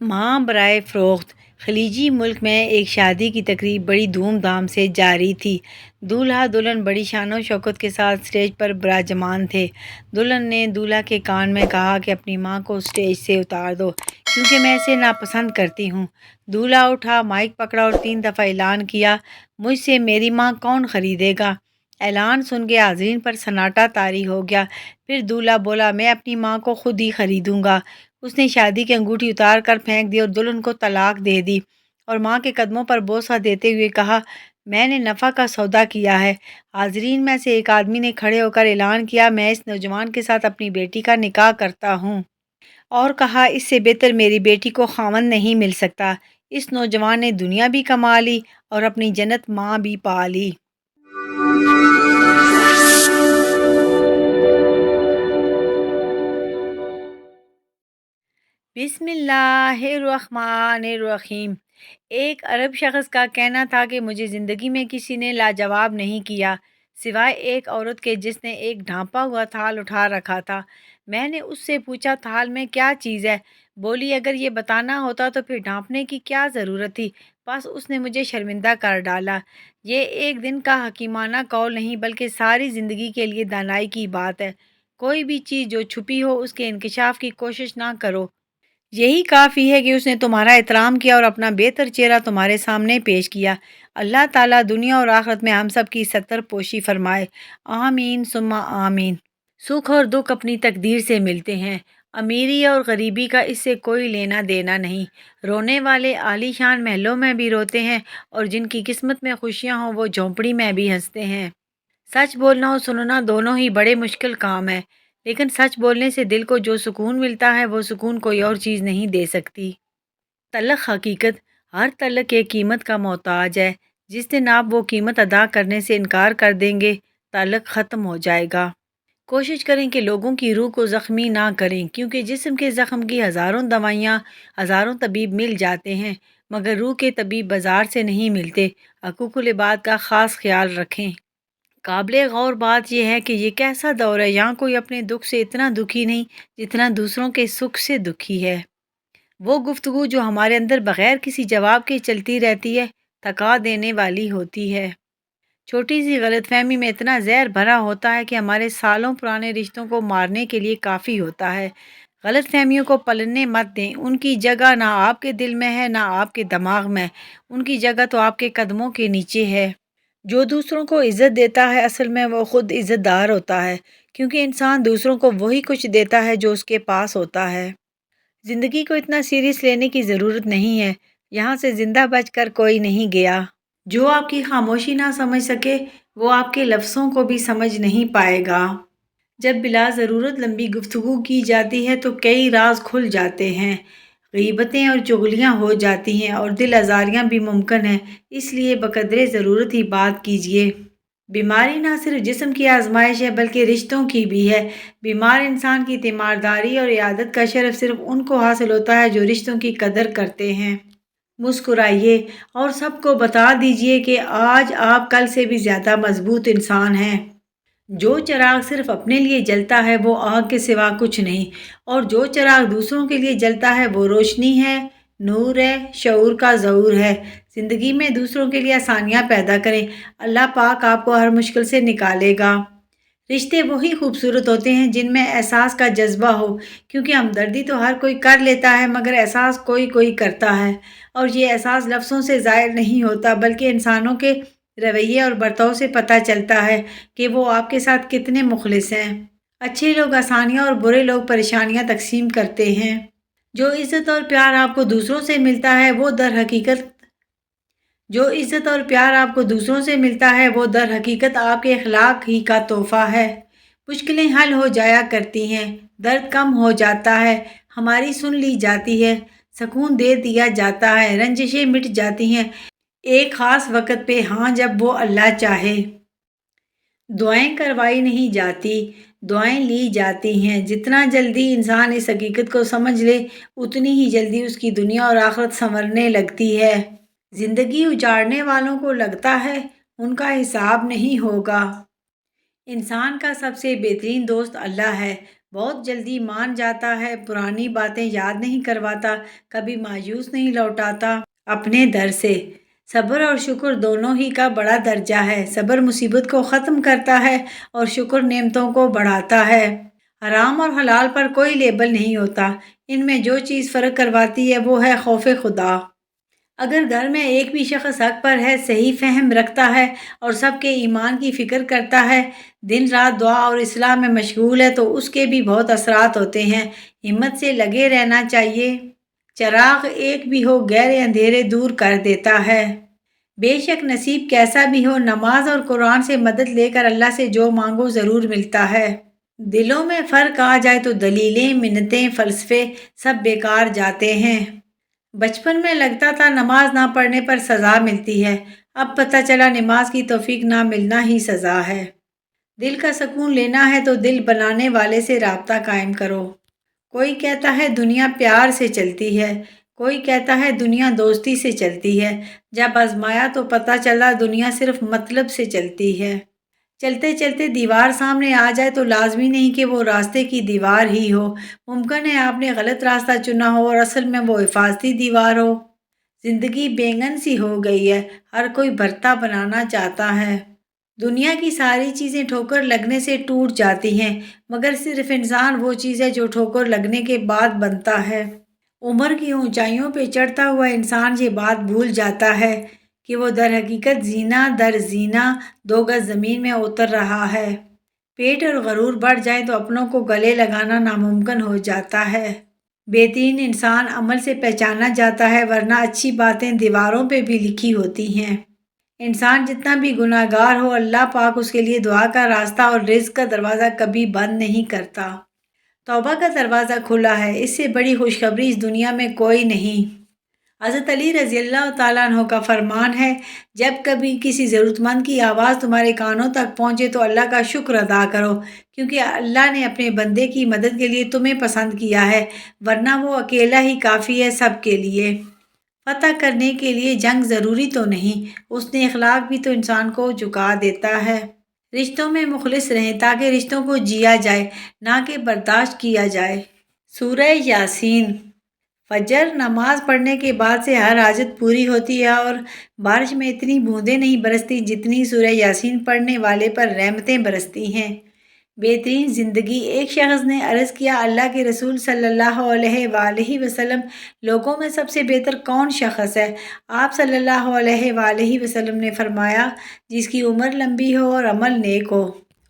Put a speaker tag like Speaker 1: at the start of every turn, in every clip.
Speaker 1: ماں برائے فروخت۔ خلیجی ملک میں ایک شادی کی تقریب بڑی دھوم دھام سے جاری تھی۔ دولہا دلہن بڑی شان و شوکت کے ساتھ اسٹیج پر براجمان تھے۔ دلہن نے دولہا کے کان میں کہا کہ اپنی ماں کو اسٹیج سے اتار دو کیونکہ میں اسے ناپسند کرتی ہوں۔ دولہا اٹھا، مائک پکڑا اور 3 دفعہ اعلان کیا، مجھ سے میری ماں کون خریدے گا؟ اعلان سن کے حاضرین پر سناٹا طاری ہو گیا۔ پھر دولہا بولا، میں اپنی ماں کو خود ہی خریدوں گا۔ اس نے شادی کی انگوٹھی اتار کر پھینک دی اور دلہن کو طلاق دے دی اور ماں کے قدموں پر بوسہ دیتے ہوئے کہا، میں نے نفع کا سودا کیا ہے۔ حاضرین میں سے ایک آدمی نے کھڑے ہو کر اعلان کیا، میں اس نوجوان کے ساتھ اپنی بیٹی کا نکاح کرتا ہوں، اور کہا اس سے بہتر میری بیٹی کو خاوند نہیں مل سکتا۔ اس نوجوان نے دنیا بھی کما لی اور اپنی جنت ماں بھی پا لی۔ بسم اللہ الرحمن الرحیم۔ ایک عرب شخص کا کہنا تھا کہ مجھے زندگی میں کسی نے لاجواب نہیں کیا سوائے ایک عورت کے جس نے ایک ڈھانپا ہوا تھال اٹھا رکھا تھا۔ میں نے اس سے پوچھا، تھال میں کیا چیز ہے؟ بولی، اگر یہ بتانا ہوتا تو پھر ڈھانپنے کی کیا ضرورت تھی؟ بس اس نے مجھے شرمندہ کر ڈالا۔ یہ ایک دن کا حکیمانہ قول نہیں بلکہ ساری زندگی کے لیے دانائی کی بات ہے۔ کوئی بھی چیز جو چھپی ہو اس کے انکشاف کی کوشش نہ کرو۔ یہی کافی ہے کہ اس نے تمہارا احترام کیا اور اپنا بہتر چہرہ تمہارے سامنے پیش کیا۔ اللہ تعالیٰ دنیا اور آخرت میں ہم سب کی ستر پوشی فرمائے۔ آمین ثم آمین۔ سکھ اور دکھ اپنی تقدیر سے ملتے ہیں۔ امیری اور غریبی کا اس سے کوئی لینا دینا نہیں۔ رونے والے عالی شان محلوں میں بھی روتے ہیں اور جن کی قسمت میں خوشیاں ہوں وہ جھونپڑی میں بھی ہنستے ہیں۔ سچ بولنا اور سننا دونوں ہی بڑے مشکل کام ہے، لیکن سچ بولنے سے دل کو جو سکون ملتا ہے وہ سکون کوئی اور چیز نہیں دے سکتی۔ تلخ حقیقت، ہر تلخ ایک قیمت کا محتاج ہے۔ جس دن آپ وہ قیمت ادا کرنے سے انکار کر دیں گے، تلخ ختم ہو جائے گا۔ کوشش کریں کہ لوگوں کی روح کو زخمی نہ کریں، کیونکہ جسم کے زخم کی ہزاروں دوائیاں، ہزاروں طبیب مل جاتے ہیں، مگر روح کے طبیب بازار سے نہیں ملتے۔ حقوق العباد کا خاص خیال رکھیں۔ قابل غور بات یہ ہے کہ یہ کیسا دور ہے، یہاں کوئی اپنے دکھ سے اتنا دکھی نہیں جتنا دوسروں کے سکھ سے دکھی ہے۔ وہ گفتگو جو ہمارے اندر بغیر کسی جواب کے چلتی رہتی ہے، تھکا دینے والی ہوتی ہے۔ چھوٹی سی غلط فہمی میں اتنا زہر بھرا ہوتا ہے کہ ہمارے سالوں پرانے رشتوں کو مارنے کے لیے کافی ہوتا ہے۔ غلط فہمیوں کو پلنے مت دیں، ان کی جگہ نہ آپ کے دل میں ہے نہ آپ کے دماغ میں، ان کی جگہ تو آپ کے قدموں کے نیچے ہے۔ جو دوسروں کو عزت دیتا ہے اصل میں وہ خود عزت دار ہوتا ہے، کیونکہ انسان دوسروں کو وہی کچھ دیتا ہے جو اس کے پاس ہوتا ہے۔ زندگی کو اتنا سیریس لینے کی ضرورت نہیں ہے، یہاں سے زندہ بچ کر کوئی نہیں گیا۔ جو آپ کی خاموشی نہ سمجھ سکے وہ آپ کے لفظوں کو بھی سمجھ نہیں پائے گا۔ جب بلا ضرورت لمبی گفتگو کی جاتی ہے تو کئی راز کھل جاتے ہیں، غیبتیں اور چغلیاں ہو جاتی ہیں اور دل آزاریاں بھی ممکن ہیں، اس لیے بقدر ضرورت ہی بات کیجیے۔ بیماری نہ صرف جسم کی آزمائش ہے بلکہ رشتوں کی بھی ہے۔ بیمار انسان کی تیمارداری اور عیادت کا شرف صرف ان کو حاصل ہوتا ہے جو رشتوں کی قدر کرتے ہیں۔ مسکرائیے اور سب کو بتا دیجیے کہ آج آپ کل سے بھی زیادہ مضبوط انسان ہیں۔ جو چراغ صرف اپنے لیے جلتا ہے وہ آگ کے سوا کچھ نہیں، اور جو چراغ دوسروں کے لیے جلتا ہے وہ روشنی ہے، نور ہے، شعور کا ظہور ہے۔ زندگی میں دوسروں کے لیے آسانیاں پیدا کریں، اللہ پاک آپ کو ہر مشکل سے نکالے گا۔ رشتے وہی خوبصورت ہوتے ہیں جن میں احساس کا جذبہ ہو، کیونکہ ہمدردی تو ہر کوئی کر لیتا ہے مگر احساس کوئی کوئی کرتا ہے، اور یہ احساس لفظوں سے ظاہر نہیں ہوتا بلکہ انسانوں کے رویے اور برتاؤ سے پتہ چلتا ہے کہ وہ آپ کے ساتھ کتنے مخلص ہیں۔ اچھے لوگ آسانیاں اور برے لوگ پریشانیاں تقسیم کرتے ہیں۔ جو عزت اور پیار آپ کو دوسروں سے ملتا ہے وہ در حقیقت آپ کے اخلاق ہی کا تحفہ ہے۔ مشکلیں حل ہو جایا کرتی ہیں، درد کم ہو جاتا ہے، ہماری سن لی جاتی ہے، سکون دے دیا جاتا ہے، رنجشیں مٹ جاتی ہیں ایک خاص وقت پہ، ہاں جب وہ اللہ چاہے۔ دعائیں کروائی نہیں جاتی، دعائیں لی جاتی ہیں۔ جتنا جلدی انسان اس حقیقت کو سمجھ لے اتنی ہی جلدی اس کی دنیا اور آخرت سنورنے لگتی ہے۔ زندگی اجاڑنے والوں کو لگتا ہے ان کا حساب نہیں ہوگا۔ انسان کا سب سے بہترین دوست اللہ ہے۔ بہت جلدی مان جاتا ہے، پرانی باتیں یاد نہیں کرواتا، کبھی مایوس نہیں لوٹاتا اپنے در سے۔ صبر اور شکر دونوں ہی کا بڑا درجہ ہے۔ صبر مصیبت کو ختم کرتا ہے اور شکر نعمتوں کو بڑھاتا ہے۔ حرام اور حلال پر کوئی لیبل نہیں ہوتا، ان میں جو چیز فرق کرواتی ہے وہ ہے خوف خدا۔ اگر گھر میں ایک بھی شخص حق پر ہے، صحیح فہم رکھتا ہے اور سب کے ایمان کی فکر کرتا ہے، دن رات دعا اور اصلاح میں مشغول ہے، تو اس کے بھی بہت اثرات ہوتے ہیں۔ ہمت سے لگے رہنا چاہیے۔ چراغ ایک بھی ہو گہرے اندھیرے دور کر دیتا ہے۔ بے شک نصیب کیسا بھی ہو، نماز اور قرآن سے مدد لے کر اللہ سے جو مانگو ضرور ملتا ہے۔ دلوں میں فرق آ جائے تو دلیلیں، منتیں، فلسفے سب بیکار جاتے ہیں۔ بچپن میں لگتا تھا نماز نہ پڑھنے پر سزا ملتی ہے، اب پتہ چلا نماز کی توفیق نہ ملنا ہی سزا ہے۔ دل کا سکون لینا ہے تو دل بنانے والے سے رابطہ قائم کرو۔ کوئی کہتا ہے دنیا پیار سے چلتی ہے، کوئی کہتا ہے دنیا دوستی سے چلتی ہے۔ جب آزمایا تو پتہ چلا دنیا صرف مطلب سے چلتی ہے۔ چلتے چلتے دیوار سامنے آ جائے تو لازمی نہیں کہ وہ راستے کی دیوار ہی ہو، ممکن ہے آپ نے غلط راستہ چنا ہو اور اصل میں وہ حفاظتی دیوار ہو۔ زندگی بینگن سی ہو گئی ہے، ہر کوئی بھرتا بنانا چاہتا ہے۔ دنیا کی ساری چیزیں ٹھوکر لگنے سے ٹوٹ جاتی ہیں، مگر صرف انسان وہ چیز ہے جو ٹھوکر لگنے کے بعد بنتا ہے۔ عمر کی اونچائیوں پہ چڑھتا ہوا انسان یہ بات بھول جاتا ہے کہ وہ در حقیقت زینہ در زینہ 2 گز زمین میں اتر رہا ہے۔ پیٹ اور غرور بڑھ جائے تو اپنوں کو گلے لگانا ناممکن ہو جاتا ہے۔ بہترین انسان عمل سے پہچانا جاتا ہے، ورنہ اچھی باتیں دیواروں پہ بھی لکھی ہوتی ہیں۔ انسان جتنا بھی گناہ گار ہو، اللہ پاک اس کے لیے دعا کا راستہ اور رزق کا دروازہ کبھی بند نہیں کرتا۔ توبہ کا دروازہ کھلا ہے، اس سے بڑی خوشخبری اس دنیا میں کوئی نہیں۔ حضرت علی رضی اللہ تعالیٰ عنہ کا فرمان ہے، جب کبھی کسی ضرورت مند کی آواز تمہارے کانوں تک پہنچے تو اللہ کا شکر ادا کرو، کیونکہ اللہ نے اپنے بندے کی مدد کے لیے تمہیں پسند کیا ہے، ورنہ وہ اکیلا ہی کافی ہے سب کے لیے۔ فتح کرنے کے لیے جنگ ضروری تو نہیں، اس نے اخلاق بھی تو انسان کو جھکا دیتا ہے۔ رشتوں میں مخلص رہیں تاکہ رشتوں کو جیا جائے، نہ کہ برداشت کیا جائے۔ سورہ یاسین۔ فجر نماز پڑھنے کے بعد سے ہر حاجت پوری ہوتی ہے اور بارش میں اتنی بوندیں نہیں برستی جتنی سورہ یاسین پڑھنے والے پر رحمتیں برستی ہیں۔ بہترین زندگی۔ ایک شخص نے عرض کیا، اللہ کے رسول صلی اللہ علیہ وآلہ وسلم، لوگوں میں سب سے بہتر کون شخص ہے؟ آپ صلی اللہ علیہ وآلہ وسلم نے فرمایا، جس کی عمر لمبی ہو اور عمل نیک ہو۔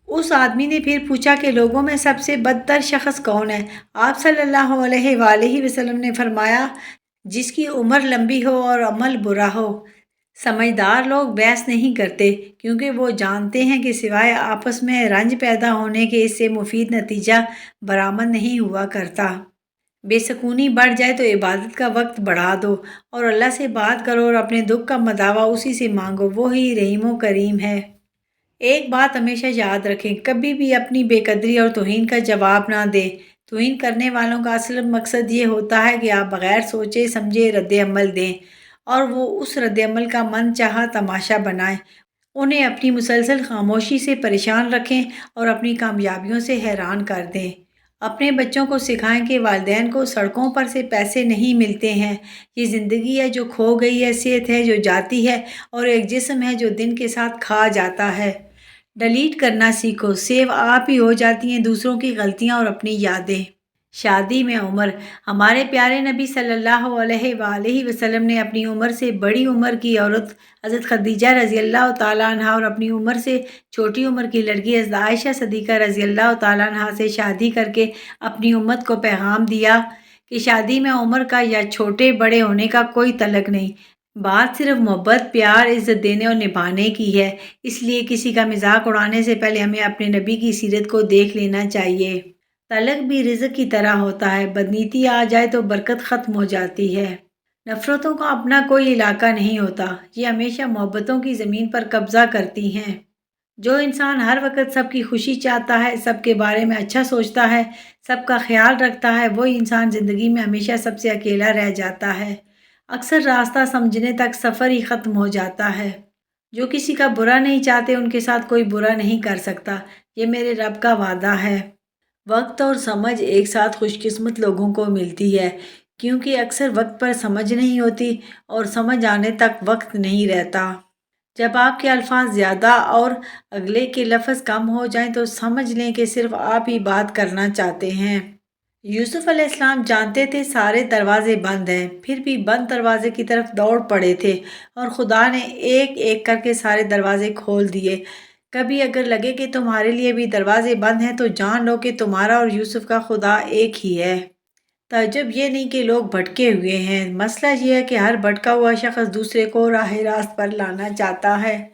Speaker 1: اس آدمی نے پھر پوچھا کہ لوگوں میں سب سے بدتر شخص کون ہے؟ آپ صلی اللہ علیہ وآلہ وسلم نے فرمایا، جس کی عمر لمبی ہو اور عمل برا ہو۔ سمجھدار لوگ بحث نہیں کرتے، کیونکہ وہ جانتے ہیں کہ سوائے آپس میں رنج پیدا ہونے کے اس سے مفید نتیجہ برآمد نہیں ہوا کرتا۔ بے سکونی بڑھ جائے تو عبادت کا وقت بڑھا دو اور اللہ سے بات کرو اور اپنے دکھ کا مداوع اسی سے مانگو، وہی رحیم و کریم ہے۔ ایک بات ہمیشہ یاد رکھیں، کبھی بھی اپنی بے قدری اور توہین کا جواب نہ دیں۔ توہین کرنے والوں کا اصل مقصد یہ ہوتا ہے کہ آپ بغیر سوچے سمجھے رد عمل دیں اور وہ اس رد عمل کا من چاہا تماشا بنائیں۔ انہیں اپنی مسلسل خاموشی سے پریشان رکھیں اور اپنی کامیابیوں سے حیران کر دیں۔ اپنے بچوں کو سکھائیں کہ والدین کو سڑکوں پر سے پیسے نہیں ملتے ہیں، یہ زندگی ہے جو کھو گئی ہے، صحت ہے جو جاتی ہے، اور ایک جسم ہے جو دن کے ساتھ کھا جاتا ہے۔ ڈیلیٹ کرنا سیکھو، سیو آپ ہی ہو جاتی ہیں دوسروں کی غلطیاں اور اپنی یادیں۔ شادی میں عمر۔ ہمارے پیارے نبی صلی اللہ علیہ وآلہ وسلم نے اپنی عمر سے بڑی عمر کی عورت حضرت خدیجہ رضی اللہ تعالیٰ عنہ اور اپنی عمر سے چھوٹی عمر کی لڑکی حضرت عائشہ صدیقہ رضی اللہ تعالیٰ عنہ سے شادی کر کے اپنی امت کو پیغام دیا کہ شادی میں عمر کا یا چھوٹے بڑے ہونے کا کوئی تعلق نہیں، بات صرف محبت، پیار، عزت دینے اور نبھانے کی ہے۔ اس لیے کسی کا مذاق اڑانے سے پہلے ہمیں اپنے نبی کی سیرت کو دیکھ لینا چاہیے۔ تعلق بھی رزق کی طرح ہوتا ہے، بدنیتی آ جائے تو برکت ختم ہو جاتی ہے۔ نفرتوں کا اپنا کوئی علاقہ نہیں ہوتا، یہ ہمیشہ محبتوں کی زمین پر قبضہ کرتی ہیں۔ جو انسان ہر وقت سب کی خوشی چاہتا ہے، سب کے بارے میں اچھا سوچتا ہے، سب کا خیال رکھتا ہے، وہی انسان زندگی میں ہمیشہ سب سے اکیلا رہ جاتا ہے۔ اکثر راستہ سمجھنے تک سفر ہی ختم ہو جاتا ہے۔ جو کسی کا برا نہیں چاہتے ان کے ساتھ کوئی برا نہیں کر سکتا، یہ میرے رب کا وعدہ ہے۔ وقت اور سمجھ ایک ساتھ خوش قسمت لوگوں کو ملتی ہے، کیونکہ اکثر وقت پر سمجھ نہیں ہوتی اور سمجھ آنے تک وقت نہیں رہتا۔ جب آپ کے الفاظ زیادہ اور اگلے کے لفظ کم ہو جائیں تو سمجھ لیں کہ صرف آپ ہی بات کرنا چاہتے ہیں۔ یوسف علیہ السلام جانتے تھے سارے دروازے بند ہیں، پھر بھی بند دروازے کی طرف دوڑ پڑے تھے اور خدا نے ایک ایک کر کے سارے دروازے کھول دیے۔ کبھی اگر لگے کہ تمہارے لیے بھی دروازے بند ہیں تو جان لو کہ تمہارا اور یوسف کا خدا ایک ہی ہے۔ تعجب یہ نہیں کہ لوگ بھٹکے ہوئے ہیں، مسئلہ یہ ہے کہ ہر بھٹکا ہوا شخص دوسرے کو راہ راست پر لانا چاہتا ہے۔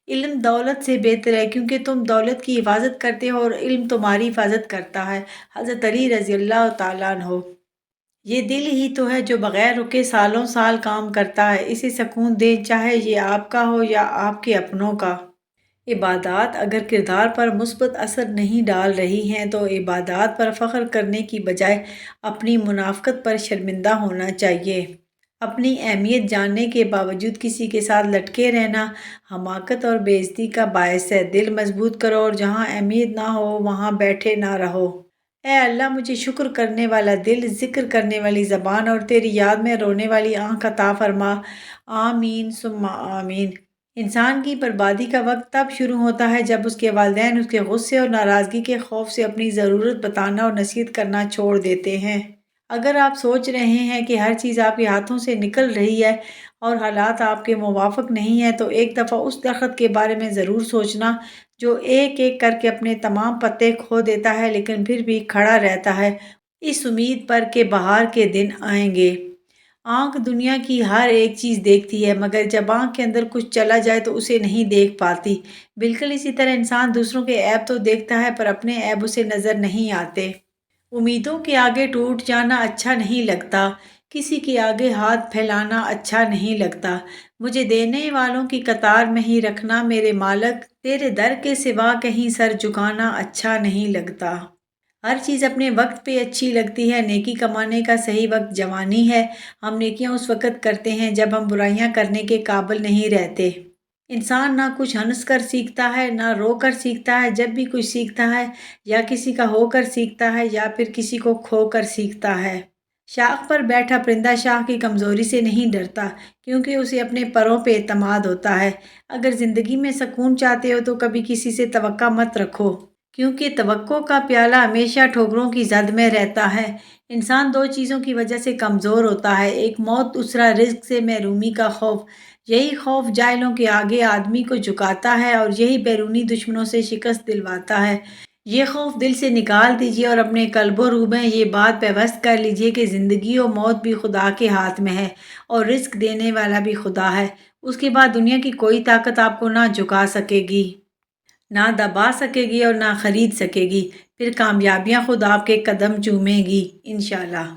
Speaker 1: علم دولت سے بہتر ہے کیونکہ تم دولت کی حفاظت کرتے ہو اور علم تمہاری حفاظت کرتا ہے۔ حضرت علی رضی اللہ تعالیٰ عنہ۔ یہ دل ہی تو ہے جو بغیر رکے سالوں سال کام کرتا ہے، اسے سکون دے چاہے یہ آپ کا ہو یا آپ کے اپنوں کا۔ عبادات اگر کردار پر مثبت اثر نہیں ڈال رہی ہیں تو عبادات پر فخر کرنے کی بجائے اپنی منافقت پر شرمندہ ہونا چاہیے۔ اپنی اہمیت جاننے کے باوجود کسی کے ساتھ لٹکے رہنا حماقت اور بے عزتی کا باعث ہے۔ دل مضبوط کرو اور جہاں اہمیت نہ ہو وہاں بیٹھے نہ رہو۔ اے اللہ مجھے شکر کرنے والا دل، ذکر کرنے والی زبان اور تیری یاد میں رونے والی آنکھ عطا فرما۔ آمین ثم آمین۔ انسان کی بربادی کا وقت تب شروع ہوتا ہے جب اس کے والدین اس کے غصے اور ناراضگی کے خوف سے اپنی ضرورت بتانا اور نصیحت کرنا چھوڑ دیتے ہیں۔ اگر آپ سوچ رہے ہیں کہ ہر چیز آپ کے ہاتھوں سے نکل رہی ہے اور حالات آپ کے موافق نہیں ہیں تو ایک دفعہ اس درخت کے بارے میں ضرور سوچنا جو ایک ایک کر کے اپنے تمام پتے کھو دیتا ہے لیکن پھر بھی کھڑا رہتا ہے، اس امید پر کہ بہار کے دن آئیں گے۔ آنکھ دنیا کی ہر ایک چیز دیکھتی ہے مگر جب آنکھ کے اندر کچھ چلا جائے تو اسے نہیں دیکھ پاتی۔ بالکل اسی طرح انسان دوسروں کے عیب تو دیکھتا ہے پر اپنے عیب اسے نظر نہیں آتے۔ امیدوں کے آگے ٹوٹ جانا اچھا نہیں لگتا، کسی کے آگے ہاتھ پھیلانا اچھا نہیں لگتا۔ مجھے دینے والوں کی قطار میں ہی رکھنا میرے مالک، تیرے در کے سوا کہیں سر جھکانا اچھا نہیں لگتا۔ ہر چیز اپنے وقت پہ اچھی لگتی ہے۔ نیکی کمانے کا صحیح وقت جوانی ہے۔ ہم نیکیاں اس وقت کرتے ہیں جب ہم برائیاں کرنے کے قابل نہیں رہتے۔ انسان نہ کچھ ہنس کر سیکھتا ہے نہ رو کر سیکھتا ہے، جب بھی کچھ سیکھتا ہے یا کسی کا ہو کر سیکھتا ہے یا پھر کسی کو کھو کر سیکھتا ہے۔ شاخ پر بیٹھا پرندہ شاخ کی کمزوری سے نہیں ڈرتا کیونکہ اسے اپنے پروں پہ اعتماد ہوتا ہے۔ اگر زندگی میں سکون چاہتے ہو تو کبھی کسی سے توقع مت رکھو کیونکہ توقع کا پیالہ ہمیشہ ٹھوکروں کی زد میں رہتا ہے۔ انسان دو چیزوں کی وجہ سے کمزور ہوتا ہے، ایک موت، دوسرا رزق سے محرومی کا خوف۔ یہی خوف جاہلوں کے آگے آدمی کو جھکاتا ہے اور یہی بیرونی دشمنوں سے شکست دلواتا ہے۔ یہ خوف دل سے نکال دیجیے اور اپنے قلب و روح میں یہ بات پیوست کر لیجیے کہ زندگی و موت بھی خدا کے ہاتھ میں ہے اور رزق دینے والا بھی خدا ہے۔ اس کے بعد دنیا کی کوئی طاقت آپ کو نہ جھکا سکے گی، نہ دبا سکے گی اور نہ خرید سکے گی۔ پھر کامیابیاں خود آپ کے قدم چومیں گی انشاءاللہ۔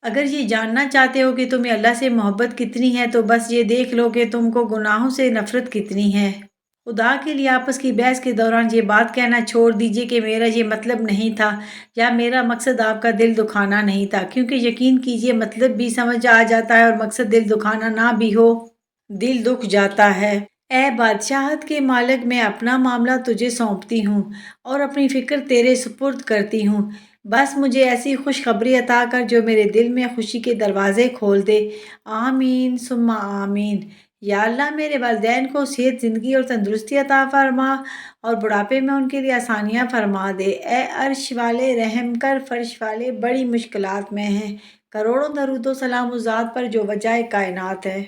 Speaker 1: اگر یہ جاننا چاہتے ہو کہ تمہیں اللہ سے محبت کتنی ہے تو بس یہ دیکھ لو کہ تم کو گناہوں سے نفرت کتنی ہے۔ خدا کے لیے آپس کی بحث کے دوران یہ بات کہنا چھوڑ دیجیے کہ میرا یہ مطلب نہیں تھا یا میرا مقصد آپ کا دل دکھانا نہیں تھا، کیونکہ یقین کیجیے مطلب بھی سمجھ آ جاتا ہے اور مقصد دل دکھانا نہ بھی ہو دل دکھ جاتا ہے۔ اے بادشاہت کے مالک، میں اپنا معاملہ تجھے سونپتی ہوں اور اپنی فکر تیرے سپرد کرتی ہوں۔ بس مجھے ایسی خوشخبری عطا کر جو میرے دل میں خوشی کے دروازے کھول دے۔ آمین ثم آمین۔ یا اللہ میرے والدین کو صحت، زندگی اور تندرستی عطا فرما اور بڑھاپے میں ان کے لیے آسانیاں فرما دے۔ اے عرش والے رحم کر، فرش والے بڑی مشکلات میں ہیں۔ کروڑوں درود و سلام اس ذات پر جو وجہ کائنات ہے۔